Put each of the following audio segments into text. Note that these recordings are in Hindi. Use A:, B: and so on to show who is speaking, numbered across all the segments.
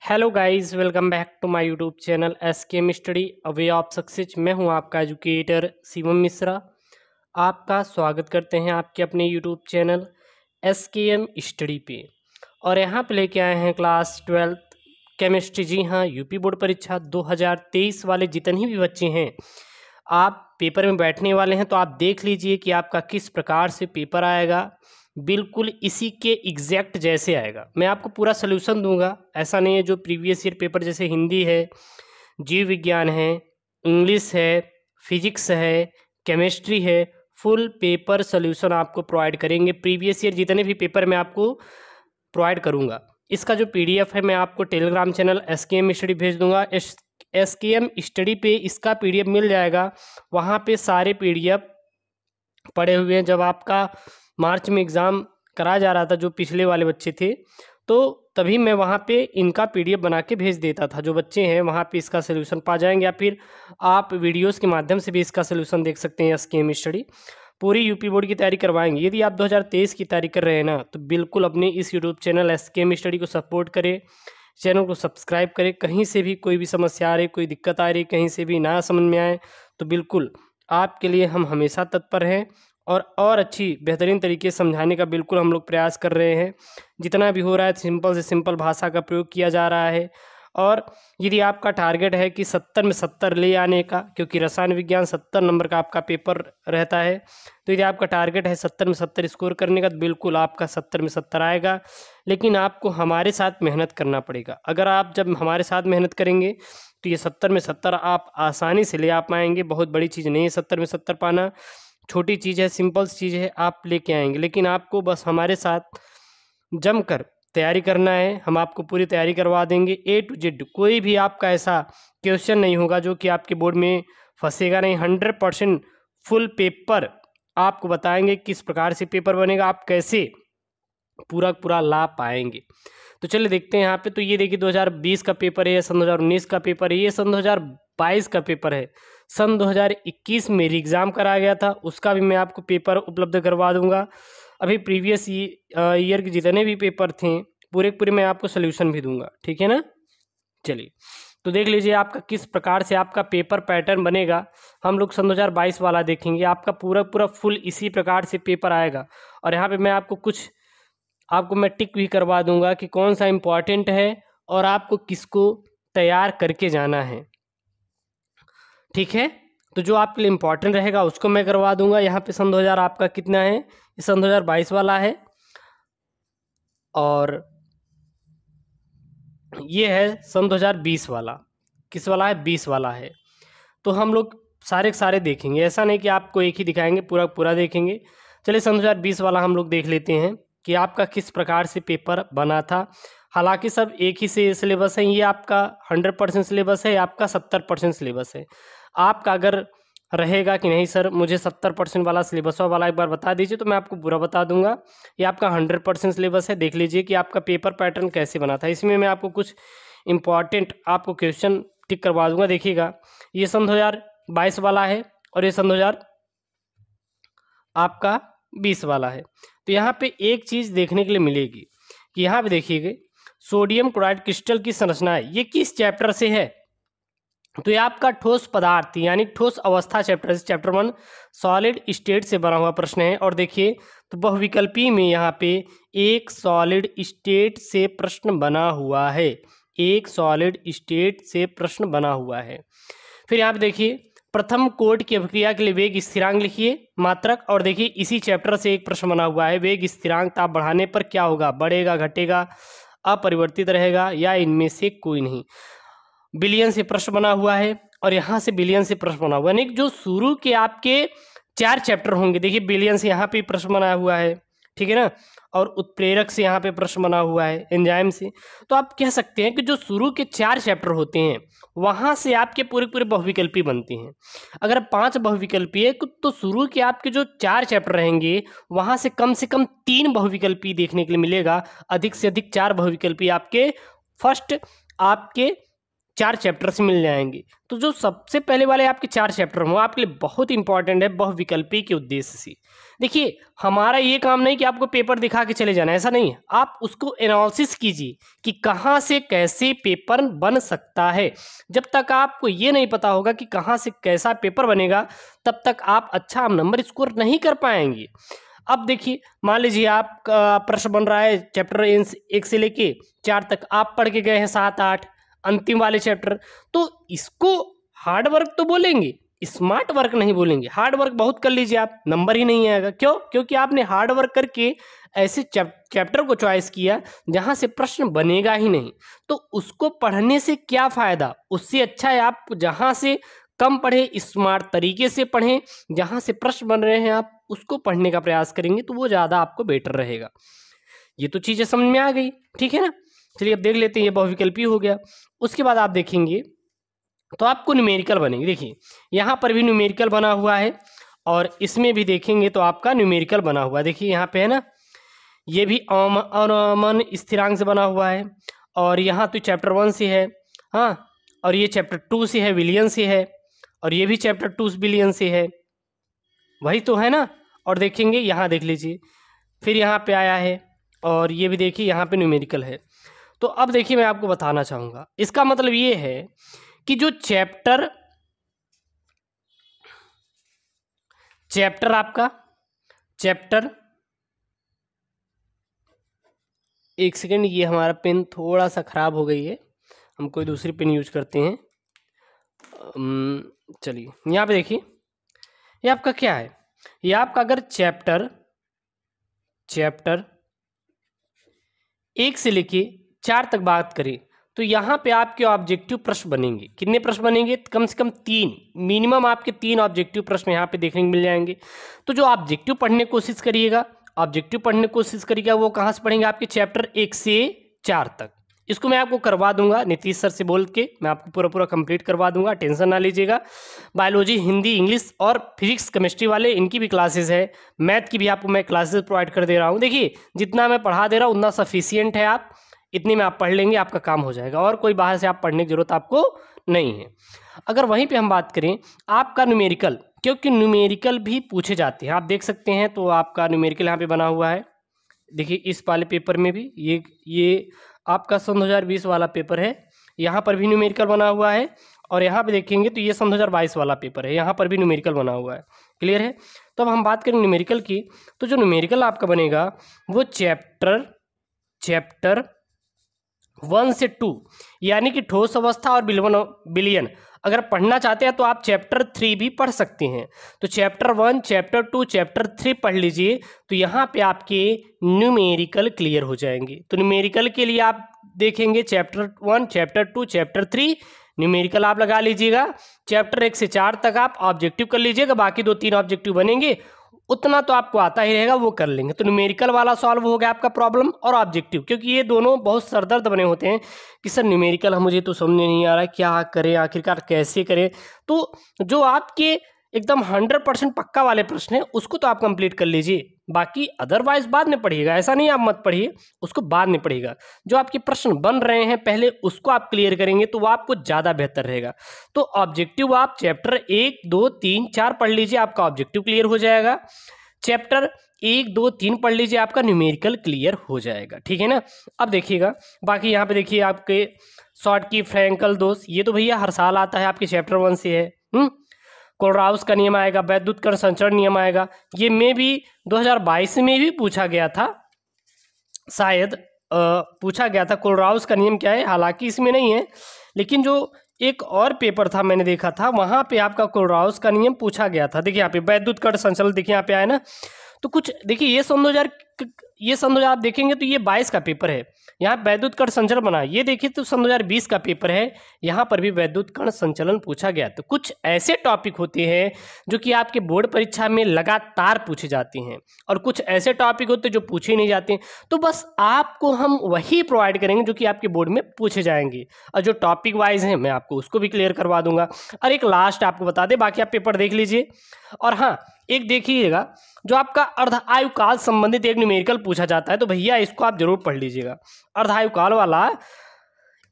A: Hello guys, welcome back to my YouTube channel S K M study a way of success. मैं हूं आपका एजुकेटर शिवम मिश्रा। आपका स्वागत करते हैं आपके अपने YouTube channel S K M study पे। और यहां पे लेके आए हैं क्लास 12th केमिस्ट्री। जी हां, यूपी बोर्ड परीक्षा 2023 वाले जितने भी बच्चे हैं आप पेपर में बैठने वाले हैं, तो आप देख लीजिए कि आपका किस प्रकार से पेपर आएगा। बिल्कुल इसी के एग्जैक्ट जैसे आएगा। मैं आपको पूरा सलूशन दूंगा। ऐसा नहीं है जो प्रीवियस ईयर पेपर जैसे हिंदी है, जीव विज्ञान है, इंग्लिश है, फिजिक्स है, केमिस्ट्री है, फुल पेपर सलूशन आपको प्रोवाइड करेंगे। प्रीवियस ईयर जितने भी पेपर मैं आपको प्रोवाइड करूंगा, इसका जो पीडीएफ है मैं आपको Telegram channel S K M study भेज दूंगा। एस के एम स्टडी पे इसका पीडीएफ मिल जाएगा। वहाँ पे सारे पीडीएफ पड़े हुए हैं। जब आपका मार्च में एग्ज़ाम कराया जा रहा था, जो पिछले वाले बच्चे थे, तो तभी मैं वहाँ पे इनका पीडीएफ बना के भेज देता था। जो बच्चे हैं वहाँ पे इसका सलूशन पा जाएंगे, या फिर आप वीडियोस के माध्यम से भी इसका सलूशन देख सकते हैं। एस के एम स्टडी पूरी यूपी बोर्ड की तैयारी करवाएंगे। यदि आप 2023 की तैयारी कर रहे हैं ना, तो बिल्कुल अपने इस YouTube channel S K M study को सपोर्ट करें, चैनल को सब्सक्राइब करें। कहीं से भी कोई भी समस्या आ रही, कोई दिक्कत आ रही, कहीं से भी ना समझ में आए, तो बिल्कुल आपके लिए हम हमेशा तत्पर हैं। और अच्छी बेहतरीन तरीके से समझाने का बिल्कुल हम लोग प्रयास कर रहे हैं। जितना भी हो रहा है सिंपल से सिंपल भाषा का प्रयोग किया जा रहा है। और यदि आपका टारगेट है कि 70 में 70 ले आने का, क्योंकि रसायन विज्ञान 70 नंबर का आपका पेपर रहता है, तो यदि आपका टारगेट है 70 में 70 स्कोर करने का, तो बिल्कुल आपका 70 में 70 आएगा। लेकिन आपको हमारे साथ मेहनत करना पड़ेगा। अगर आप जब हमारे साथ मेहनत करेंगे तो ये 70 में 70 आप आसानी से ले आ पाएंगे। बहुत बड़ी चीज़ नहीं है 70 में 70 पाना, छोटी चीज़ है, सिंपल चीज़ है, आप लेके आएंगे। लेकिन आपको बस हमारे साथ जमकर तैयारी करना है। हम आपको पूरी तैयारी करवा देंगे ए टू जेड। कोई भी आपका ऐसा क्वेश्चन नहीं होगा जो कि आपके बोर्ड में फंसेगा नहीं। 100% फुल पेपर आपको बताएंगे किस प्रकार से पेपर बनेगा, आप कैसे पूरा पूरा लाभ पाएंगे। तो चलिए देखते हैं यहाँ पे। तो ये देखिए 2020 का पेपर है, सन 2019 का पेपर है, ये सन 2022 का पेपर है। सन 2021 में एग्ज़ाम कराया गया था, उसका भी मैं आपको पेपर उपलब्ध करवा दूंगा। अभी प्रीवियस ईयर के जितने भी पेपर थे पूरे पूरे मैं आपको सोल्यूशन भी दूंगा, ठीक है ना। चलिए तो देख लीजिए आपका किस प्रकार से आपका पेपर पैटर्न बनेगा। हम लोग सन 2022 वाला देखेंगे। आपका पूरा पूरा फुल इसी प्रकार से पेपर आएगा। और यहाँ पे मैं आपको मैं टिक भी करवा दूंगा कि कौन सा इम्पोर्टेंट है और आपको किसको तैयार करके जाना है, ठीक है। तो जो आपके लिए इम्पोर्टेंट रहेगा उसको मैं करवा दूंगा। यहाँ पे सन 2000 आपका कितना है, ये सन 2022 वाला है, और ये है सन 2020 वाला। किस वाला है, 20 वाला है। तो हम लोग सारे के सारे देखेंगे, ऐसा नहीं कि आपको एक ही दिखाएंगे, पूरा पूरा देखेंगे। चलिए सन 2020 वाला हम लोग देख लेते हैं कि आपका किस प्रकार से पेपर बना था। हालांकि सब एक ही से सिलेबस है। ये आपका 100% सिलेबस है, आपका 70% सिलेबस है। आपका अगर रहेगा कि नहीं सर मुझे 70% वाला सिलेबस वाला एक बार बता दीजिए, तो मैं आपको पूरा बता दूंगा। ये आपका 100% सिलेबस है। देख लीजिए कि आपका पेपर पैटर्न कैसे बना था। इसमें मैं आपको कुछ इम्पॉर्टेंट आपको क्वेश्चन टिक करवा दूंगा। देखिएगा ये सन 2022 वाला है, और ये सन 2000 आपका 20 वाला है। तो यहाँ पे एक चीज़ देखने के लिए मिलेगी कि यहाँ पे देखिएगा सोडियम क्लोराइड क्रिस्टल की संरचना है। ये किस चैप्टर से है, तो ये आपका ठोस पदार्थ यानी ठोस अवस्था चैप्टर, चैप्टर 1 सॉलिड स्टेट से बना हुआ प्रश्न है। और देखिए तो बहुविकल्पी में यहाँ पे एक सॉलिड स्टेट से प्रश्न बना हुआ है, एक सॉलिड स्टेट से प्रश्न बना हुआ है। फिर यहाँ पे देखिए प्रथम कोट की अभिक्रिया के लिए वेग स्थिरांक लिखिए मात्रक। और देखिए इसी चैप्टर से एक प्रश्न बना हुआ है, वेग स्थिरांक ताप बढ़ाने पर क्या होगा, बढ़ेगा, घटेगा, अपरिवर्तित रहेगा, या इनमें से कोई नहीं। बिलियन से प्रश्न बना हुआ है, और यहाँ से बिलियन से प्रश्न बना हुआ है। यानी जो शुरू के आपके 4 चैप्टर होंगे, देखिए बिलियन से यहाँ पे प्रश्न बना हुआ है, ठीक है ना, और उत्प्रेरक से यहाँ पे प्रश्न बना हुआ है, एंजाइम से। तो आप कह सकते हैं कि जो शुरू के 4 चैप्टर होते हैं वहाँ से आपके पूरे पूरे बहुविकल्पी बनते हैं। अगर 5 बहुविकल्पी है तो शुरू के आपके जो 4 चैप्टर रहेंगे वहाँ से कम 3 बहुविकल्पी देखने के लिए मिलेगा। अधिक से अधिक 4 बहुविकल्पी आपके फर्स्ट आपके 4 चैप्टर्स मिल जाएंगे। तो जो सबसे पहले वाले आपके 4 चैप्टर वो आपके लिए बहुत इंपॉर्टेंट है बहुविकल्पी के उद्देश्य से। देखिए हमारा ये काम नहीं कि आपको पेपर दिखा के चले जाना, ऐसा नहीं है। आप उसको एनालिसिस कीजिए कि कहाँ से कैसे पेपर बन सकता है। जब तक आपको ये नहीं पता होगा कि कहाँ से कैसा पेपर बनेगा, तब तक आप अच्छा नंबर स्कोर नहीं कर पाएंगे। अब देखिए मान लीजिए आपका प्रश्न बन रहा है चैप्टर 1 से लेके 4 तक, आप पढ़ के गए हैं 7 8 अंतिम वाले चैप्टर, तो इसको हार्ड वर्क तो बोलेंगे, स्मार्ट वर्क नहीं बोलेंगे। हार्ड वर्क बहुत कर लीजिए आप, नंबर ही नहीं आएगा। क्यों? क्योंकि आपने हार्ड वर्क करके ऐसे चैप्टर को चॉइस किया जहां से प्रश्न बनेगा ही नहीं। तो उसको पढ़ने से क्या फायदा? उससे अच्छा है आप जहां से कम पढ़े, स्मार्ट तरीके से पढ़ें। जहां से प्रश्न बन रहे हैं आप उसको पढ़ने का प्रयास करेंगे तो वो ज़्यादा आपको बेटर रहेगा। ये तो चीज़ें समझ में आ गई, ठीक है ना। चलिए अब देख लेते हैं, ये बहुविकल्पी हो गया। उसके बाद आप देखेंगे तो आपको न्यूमेरिकल बनेंगे। देखिए यहाँ पर भी न्यूमेरिकल बना हुआ है और इसमें भी देखेंगे तो आपका न्यूमेरिकल बना हुआ है। देखिए यहाँ पे है ना, ये भी अवमन स्थिरांक से बना हुआ है और यहाँ तो चैप्टर 1 से है, हाँ, और ये चैप्टर 2 से है, विलियन से है, और ये भी चैप्टर 2 बिलियन से है, वही तो है ना। और देखेंगे यहाँ देख लीजिए फिर यहाँ पे आया है और ये भी देखिए यहाँ पे न्यूमेरिकल है। तो अब देखिए मैं आपको बताना चाहूँगा, इसका मतलब ये है कि जो चैप्टर आपका चैप्टर, एक सेकेंड, ये हमारा पेन थोड़ा सा ख़राब हो गई है, हम कोई दूसरी पेन यूज करते हैं। चलिए यहाँ पे देखिए ये आपका क्या है, ये आपका अगर चैप्टर 1 से लेके 4 तक बात करें तो यहाँ पे आपके ऑब्जेक्टिव प्रश्न बनेंगे। कितने प्रश्न बनेंगे? कम से कम 3, मिनिमम आपके 3 ऑब्जेक्टिव प्रश्न यहाँ पे देखने को मिल जाएंगे। तो जो ऑब्जेक्टिव पढ़ने की कोशिश करिएगा, वो कहाँ से पढ़ेंगे? आपके चैप्टर 1 से 4 तक। इसको मैं आपको करवा दूंगा नीतीश सर से बोल के, मैं आपको पूरा कंप्लीट करवा दूंगा, टेंशन ना लीजिएगा। बायोलॉजी, हिंदी, इंग्लिश और फिजिक्स केमिस्ट्री वाले इनकी भी क्लासेस है, मैथ की भी आपको मैं क्लासेस प्रोवाइड कर दे रहा हूँ। देखिए जितना मैं पढ़ा दे रहा हूँ उतना सफिशियंट है, आप इतनी में आप पढ़ लेंगे, आपका काम हो जाएगा, और कोई बाहर से आप पढ़ने की जरूरत आपको नहीं है। अगर वहीं पे हम बात करें आपका न्यूमेरिकल, क्योंकि न्यूमेरिकल भी पूछे जाते हैं, आप देख सकते हैं। तो आपका न्यूमेरिकल यहाँ पे बना हुआ है, देखिए इस वाले पेपर में भी ये आपका सन 2020 वाला पेपर है, यहाँ पर भी न्यूमेरिकल बना हुआ है, और यहाँ पे देखेंगे तो ये सन 2022 वाला पेपर है, यहाँ पर भी न्यूमेरिकल बना हुआ है। क्लियर है? तो अब हम बात करें न्यूमेरिकल की, तो जो न्यूमेरिकल आपका बनेगा वो चैप्टर 1 से 2 यानी कि ठोस अवस्था और बिलियन अगर पढ़ना चाहते हैं तो आप चैप्टर 3 भी पढ़ सकते हैं। तो चैप्टर 1, चैप्टर 2, चैप्टर 3 पढ़ लीजिए, तो यहाँ पे आपके न्यूमेरिकल क्लियर हो जाएंगे। तो न्यूमेरिकल के लिए आप देखेंगे चैप्टर 1, चैप्टर 2, चैप्टर 3 न्यूमेरिकल आप लगा लीजिएगा। चैप्टर 1 से 4 तक आप ऑब्जेक्टिव कर लीजिएगा, बाकी 2-3 ऑब्जेक्टिव बनेंगे, उतना तो आपको आता ही रहेगा, वो कर लेंगे। तो न्यूमेरिकल वाला सॉल्व हो गया आपका प्रॉब्लम, और ऑब्जेक्टिव, क्योंकि ये दोनों बहुत सरदर्द बने होते हैं कि सर न्यूमेरिकल मुझे तो समझ नहीं आ रहा है, क्या करें आखिरकार, कैसे करें। तो जो आपके एकदम 100% पक्का वाले प्रश्न है उसको तो आप कंप्लीट कर लीजिए, बाकी अदरवाइज बाद में पढ़िएगा। ऐसा नहीं आप मत पढ़िए, उसको बाद में पढ़िएगा। जो आपके प्रश्न बन रहे हैं पहले उसको आप क्लियर करेंगे तो वो आपको ज़्यादा बेहतर रहेगा। तो ऑब्जेक्टिव आप चैप्टर 1, 2, 3, 4 पढ़ लीजिए, आपका ऑब्जेक्टिव क्लियर हो जाएगा। चैप्टर 1, 2, 3 पढ़ लीजिए, आपका न्यूमेरिकल क्लियर हो जाएगा, ठीक है ना। अब देखिएगा बाकी यहाँ पे देखिए आपके शॉर्ट की फ्रैंकल दोष, ये तो भैया हर साल आता है, आपके चैप्टर 1 से है। कोलराउस का नियम आएगा, वैद्युत कण संचरण नियम आएगा, ये में भी 2022 में भी पूछा गया था, शायद पूछा गया था कोलराउस का नियम क्या है, हालांकि इसमें नहीं है, लेकिन जो एक और पेपर था मैंने देखा था वहाँ पे आपका कोलराउस का नियम पूछा गया था। देखिए यहाँ पे वैद्युत कण संचलन, देखिए यहाँ पे आया ना, तो कुछ देखिए ये सन 2000 आप देखेंगे तो ये 22 का पेपर है, यहाँ वैद्युत कण संचलन बना, ये देखिए तो सन 2020 का पेपर है, यहाँ पर भी वैद्युत कण संचलन पूछा गया। तो कुछ ऐसे टॉपिक होते हैं जो कि आपके बोर्ड परीक्षा में लगातार पूछे जाते हैं, और कुछ ऐसे टॉपिक होते हैं जो पूछे नहीं जाते। तो बस आपको हम वही प्रोवाइड करेंगे जो कि आपके बोर्ड में पूछे जाएंगे, और जो टॉपिक वाइज हैं मैं आपको उसको भी क्लियर करवा दूंगा। और एक लास्ट आपको बता दें, बाकी आप पेपर देख लीजिए। और हाँ एक देखिएगा, जो आपका अर्ध आयुकाल संबंधित एक न्यूमेरिकल पूछा जाता है, तो भैया इसको आप जरूर पढ़ लीजिएगा। अर्ध आयुकाल वाला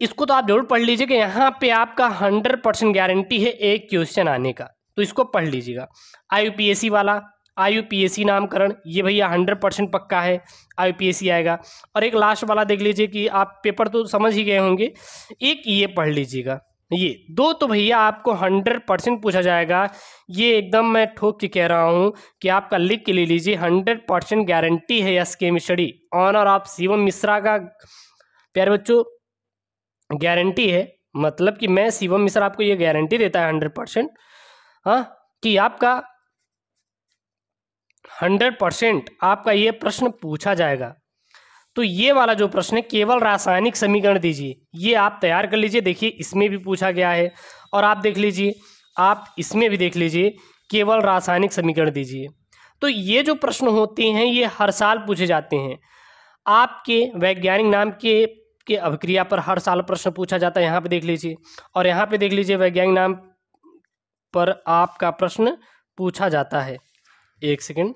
A: इसको तो आप जरूर पढ़ लीजिए कि यहाँ पे आपका 100% गारंटी है एक क्वेश्चन आने का, तो इसको पढ़ लीजिएगा। IUPAC वाला, IUPAC नामकरण, ये भैया 100% पक्का है, IUPAC आएगा। और एक लास्ट वाला देख लीजिए कि आप पेपर तो समझ ही गए होंगे, एक ये पढ़ लीजिएगा। ये दो तो भैया आपको 100% पूछा जाएगा, ये एकदम मैं ठोक के कह रहा हूँ कि आपका लिख के ले लीजिए, 100% गारंटी है SKM study owner of Shivam Mishra का। प्यारे बच्चों, गारंटी है, मतलब कि मैं शिवम मिश्रा आपको ये गारंटी देता है 100%, हाँ, कि आपका 100% आपका ये प्रश्न पूछा जाएगा। तो ये वाला जो प्रश्न है, केवल रासायनिक समीकरण दीजिए, ये आप तैयार कर लीजिए। देखिए इसमें भी पूछा गया है, और आप देख लीजिए, आप इसमें भी देख लीजिए, केवल रासायनिक समीकरण दीजिए। तो ये जो प्रश्न होते हैं ये हर साल पूछे जाते हैं। आपके वैज्ञानिक नाम के अभिक्रिया पर हर साल प्रश्न पूछा जाता है, यहाँ पे देख लीजिए, और यहाँ पे देख लीजिए वैज्ञानिक नाम पर आपका प्रश्न पूछा जाता है। एक सेकंड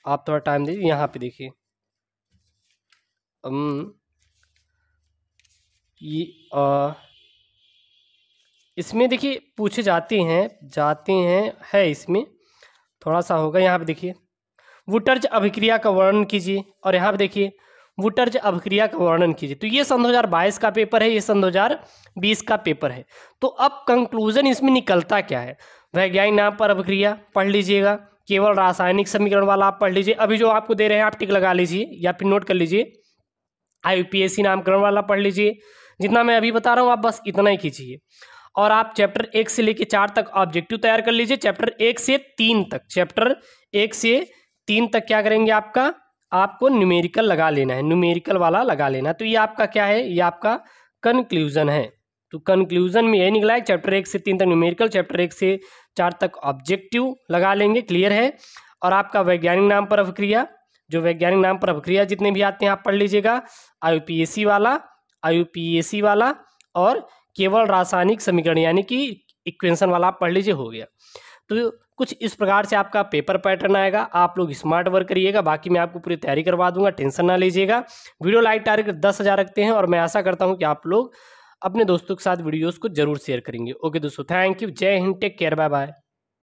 A: आप थोड़ा टाइम दीजिए, यहाँ पे देखिए, इसमें देखिए पूछे जाते हैं है इसमें थोड़ा सा होगा। यहाँ पे देखिए वुटर्ज अभिक्रिया का वर्णन कीजिए, और यहाँ पे देखिए वुटर्ज अभिक्रिया का वर्णन कीजिए। तो ये सन 2022 का पेपर है, ये सन 2020 का पेपर है। तो अब कंक्लूजन इसमें निकलता क्या है, वैज्ञानिक नाम पर अभिक्रिया पढ़ लीजिएगा, केवल रासायनिक समीकरण वाला आप पढ़ लीजिए, अभी जो आपको दे रहे हैं आप टिक लगा लीजिए या फिर नोट कर लीजिए। IUPAC नामकरण वाला पढ़ लीजिए, जितना मैं अभी बता रहा हूँ आप बस इतना ही कीजिए। और आप चैप्टर 1 से लेकर 4 तक ऑब्जेक्टिव तैयार कर लीजिए, चैप्टर 1 से 3 तक, चैप्टर 1 से 3 तक क्या करेंगे, आपको न्यूमेरिकल लगा लेना है, न्यूमेरिकल वाला लगा लेना। तो ये आपका क्या है, ये आपका कंक्लूजन है। तो कंक्लूजन में यही निकला है, चैप्टर 1 से 3 तक न्यूमेरिकल, चैप्टर 1 से 4 तक ऑब्जेक्टिव लगा लेंगे, क्लियर है। और आपका वैज्ञानिक नाम पर अभिक्रिया, जो वैज्ञानिक नाम पर अभिक्रिया जितने भी आते हैं आप पढ़ लीजिएगा, IUPAC वाला और केवल रासायनिक समीकरण यानी कि इक्वेशन वाला आप पढ़ लीजिए, हो गया। तो कुछ इस प्रकार से आपका पेपर पैटर्न आएगा, आप लोग स्मार्ट वर्क करिएगा, बाकी मैं आपको पूरी तैयारी करवा दूंगा, टेंशन ना लीजिएगा। वीडियो लाइक टारगेट 10,000 रखते हैं, और मैं आशा करता हूं कि आप लोग अपने दोस्तों के साथ वीडियोस को जरूर शेयर करेंगे। ओके दोस्तों, थैंक यू, जय Hind, take care, bye bye.